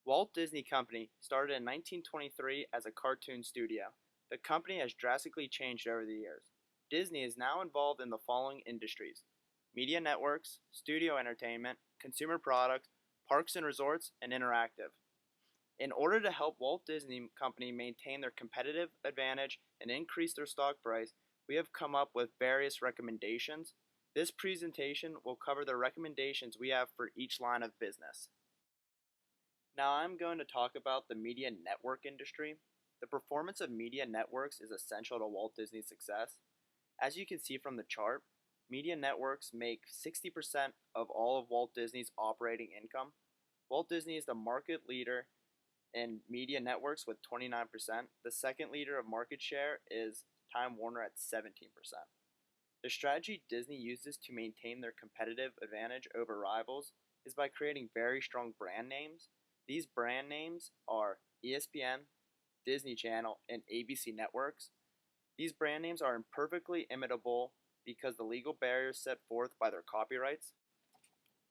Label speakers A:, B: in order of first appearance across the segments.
A: Walt Disney Company started in 1923 as a cartoon studio. The company has drastically changed over the years. Disney is now involved in the following industries: media networks, studio entertainment, consumer products, parks and resorts, and interactive. In order to help Walt Disney Company maintain their competitive advantage and increase their stock price, we have come up with various recommendations. This presentation will cover the recommendations we have for each line of business. Now I'm going to talk about the media network industry. The performance of media networks is essential to Walt Disney's success. As you can see from the chart, media networks make 60% of all of Walt Disney's operating income. Walt Disney is the market leader in media networks with 29%. The second leader of market share is Time Warner at 17%. The strategy Disney uses to maintain their competitive advantage over rivals is by creating very strong brand names. These brand names are ESPN, Disney Channel, and ABC Networks. These brand names are imperfectly imitable because the legal barriers set forth by their copyrights.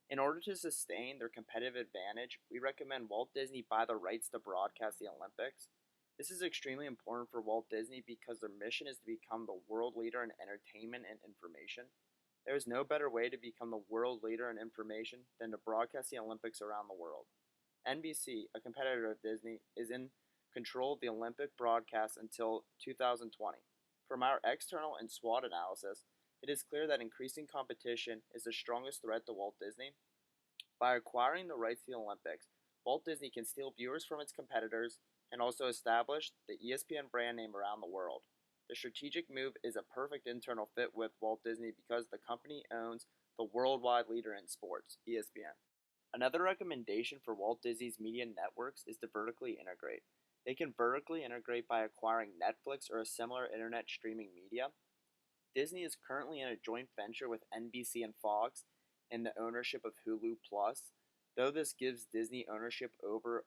A: In order to sustain their competitive advantage, we recommend Walt Disney buy the rights to broadcast the Olympics. This is extremely important for Walt Disney because their mission is to become the world leader in entertainment and information. There is no better way to become the world leader in information than to broadcast the Olympics around the world. NBC, a competitor of Disney, is in control of the Olympic broadcast until 2020. From our external and SWOT analysis, it is clear that increasing competition is the strongest threat to Walt Disney. By acquiring the rights to the Olympics, Walt Disney can steal viewers from its competitors and also establish the ESPN brand name around the world. The strategic move is a perfect internal fit with Walt Disney because the company owns the worldwide leader in sports, ESPN. Another recommendation for Walt Disney's media networks is to vertically integrate. They can vertically integrate by acquiring Netflix or a similar internet streaming media. Disney is currently in a joint venture with NBC and Fox in the ownership of Hulu Plus. Though this gives Disney ownership over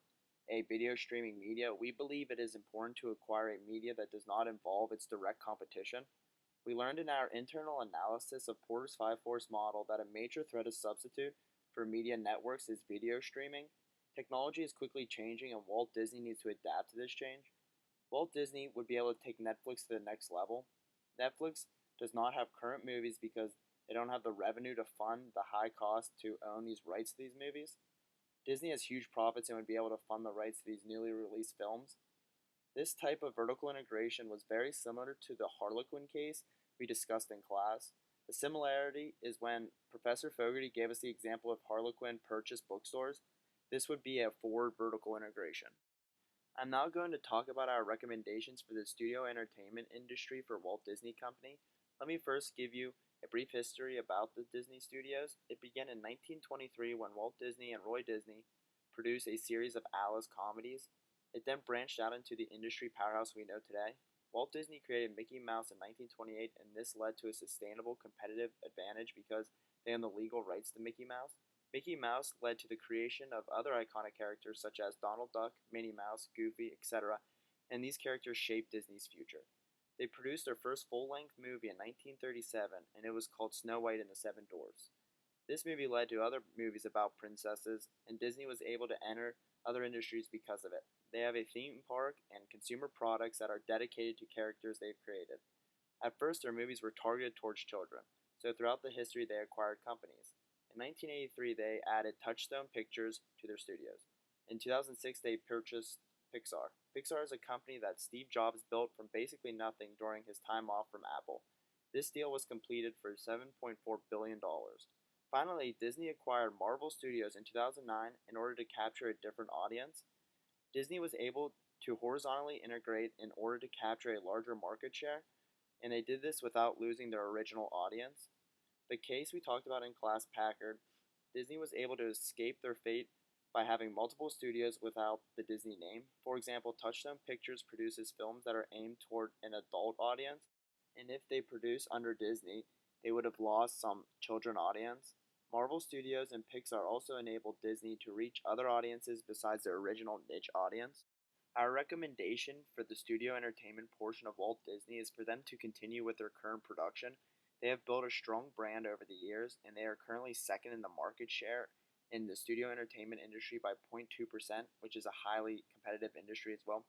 A: a video streaming media, we believe it is important to acquire a media that does not involve its direct competition. We learned in our internal analysis of Porter's 5-Force model that a major threat of substitute for media networks is video streaming. Technology is quickly changing and Walt Disney needs to adapt to this change. Walt Disney would be able to take Netflix to the next level. Netflix does not have current movies because they don't have the revenue to fund the high cost to own these rights to these movies. Disney has huge profits and would be able to fund the rights to these newly released films. This type of vertical integration was very similar to the Harlequin case we discussed in class. The similarity is when Professor Fogarty gave us the example of Harlequin purchased bookstores. This would be a forward vertical integration. I'm now going to talk about our recommendations for the studio entertainment industry for Walt Disney Company. Let me first give you a brief history about the Disney Studios. It began in 1923 when Walt Disney and Roy Disney produced a series of Alice comedies. It then branched out into the industry powerhouse we know today. Walt Disney created Mickey Mouse in 1928, and this led to a sustainable competitive advantage because they owned the legal rights to Mickey Mouse. Mickey Mouse led to the creation of other iconic characters such as Donald Duck, Minnie Mouse, Goofy, etc., and these characters shaped Disney's future. They produced their first full-length movie in 1937, and it was called Snow White and the Seven Dwarfs. This movie led to other movies about princesses, and Disney was able to enter other industries because of it. They have a theme park and consumer products that are dedicated to characters they've created. At first, their movies were targeted towards children, so throughout the history they acquired companies. In 1983, they added Touchstone Pictures to their studios. In 2006, they purchased Pixar. Pixar is a company that Steve Jobs built from basically nothing during his time off from Apple. This deal was completed for $7.4 billion. Finally, Disney acquired Marvel Studios in 2009 in order to capture a different audience. Disney was able to horizontally integrate in order to capture a larger market share, and they did this without losing their original audience. The case we talked about in class Packard, Disney was able to escape their fate by having multiple studios without the Disney name. For example, Touchstone Pictures produces films that are aimed toward an adult audience, and if they produce under Disney, they would have lost some children audience. Marvel Studios and Pixar also enabled Disney to reach other audiences besides their original niche audience. Our recommendation for the studio entertainment portion of Walt Disney is for them to continue with their current production. They have built a strong brand over the years, and they are currently second in the market share in the studio entertainment industry by 0.2%, which is a highly competitive industry as well.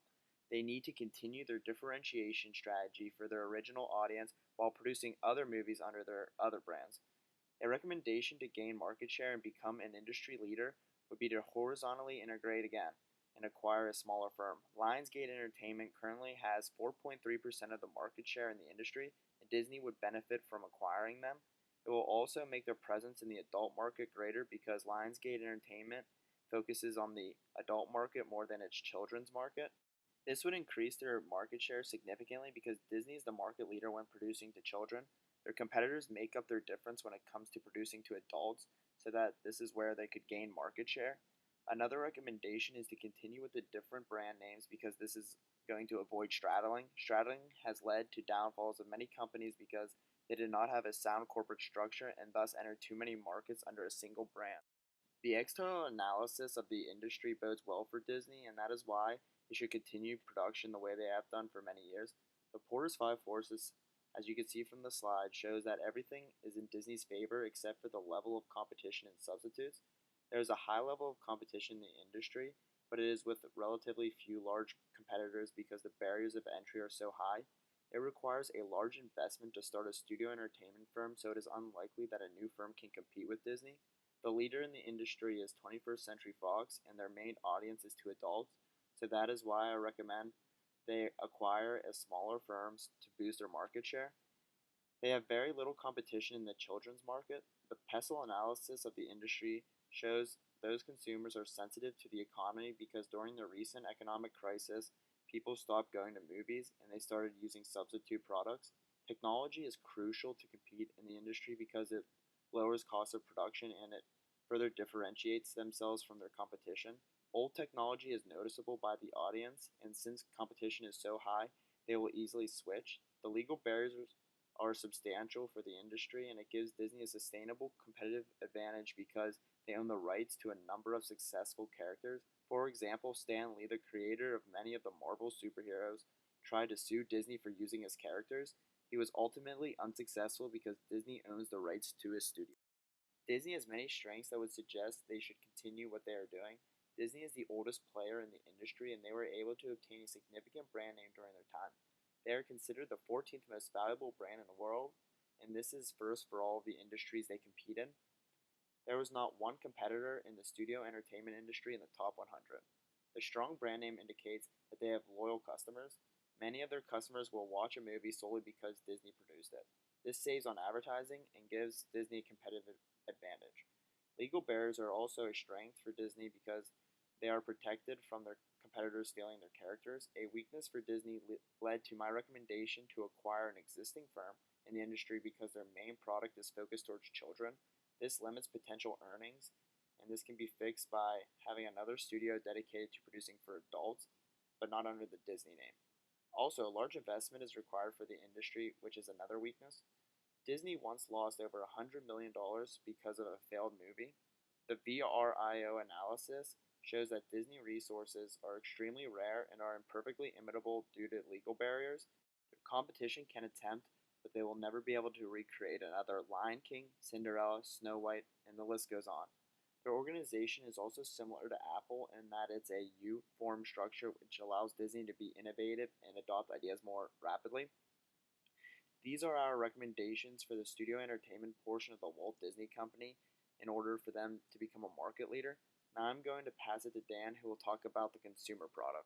A: They need to continue their differentiation strategy for their original audience while producing other movies under their other brands. A recommendation to gain market share and become an industry leader would be to horizontally integrate again and acquire a smaller firm. Lionsgate Entertainment currently has 4.3% of the market share in the industry, and Disney would benefit from acquiring them. It will also make their presence in the adult market greater because Lionsgate Entertainment focuses on the adult market more than its children's market. This would increase their market share significantly because Disney is the market leader when producing to children. Their competitors make up their difference when it comes to producing to adults, so that this is where they could gain market share. Another recommendation is to continue with the different brand names because this is going to avoid straddling. Straddling has led to downfalls of many companies because they did not have a sound corporate structure and thus entered too many markets under a single brand. The external analysis of the industry bodes well for Disney, and that is why they should continue production the way they have done for many years. The Porter's Five Forces, as you can see from the slide, shows that everything is in Disney's favor except for the level of competition and substitutes. There is a high level of competition in the industry, but it is with relatively few large competitors because the barriers of entry are so high. It requires a large investment to start a studio entertainment firm, so it is unlikely that a new firm can compete with Disney. The leader in the industry is 21st Century Fox, and their main audience is to adults, so that is why I recommend they acquire as smaller firms to boost their market share. They have very little competition in the children's market. The pestle analysis of the industry shows those consumers are sensitive to the economy because during the recent economic crisis, people stopped going to movies and they started using substitute products. Technology is crucial to compete in the industry because it lowers cost of production and it further differentiates themselves from their competition. Old technology is noticeable by the audience, and since competition is so high, they will easily switch. The legal barriers are substantial for the industry, and it gives Disney a sustainable competitive advantage because they own the rights to a number of successful characters. For example, Stan Lee, the creator of many of the Marvel superheroes, tried to sue Disney for using his characters. He was ultimately unsuccessful because Disney owns the rights to his studio. Disney has many strengths that would suggest they should continue what they are doing. Disney is the oldest player in the industry, and they were able to obtain a significant brand name during their time. They are considered the 14th most valuable brand in the world, and this is first for all of the industries they compete in. There was not one competitor in the studio entertainment industry in the top 100. The strong brand name indicates that they have loyal customers. Many of their customers will watch a movie solely because Disney produced it. This saves on advertising and gives Disney a competitive advantage. Legal barriers are also a strength for Disney because they are protected from their competitors stealing their characters. A weakness for Disney led to my recommendation to acquire an existing firm in the industry because their main product is focused towards children. This limits potential earnings, and this can be fixed by having another studio dedicated to producing for adults, but not under the Disney name. Also, a large investment is required for the industry, which is another weakness. Disney once lost over $100 million because of a failed movie. The VRIO analysis shows that Disney resources are extremely rare and are imperfectly imitable due to legal barriers. The competition can attempt, but they will never be able to recreate another Lion King, Cinderella, Snow White, and the list goes on. Their organization is also similar to Apple in that it's a U-form structure which allows Disney to be innovative and adopt ideas more rapidly. These are our recommendations for the studio entertainment portion of the Walt Disney Company in order for them to become a market leader. Now I'm going to pass it to Dan, who will talk about the consumer product.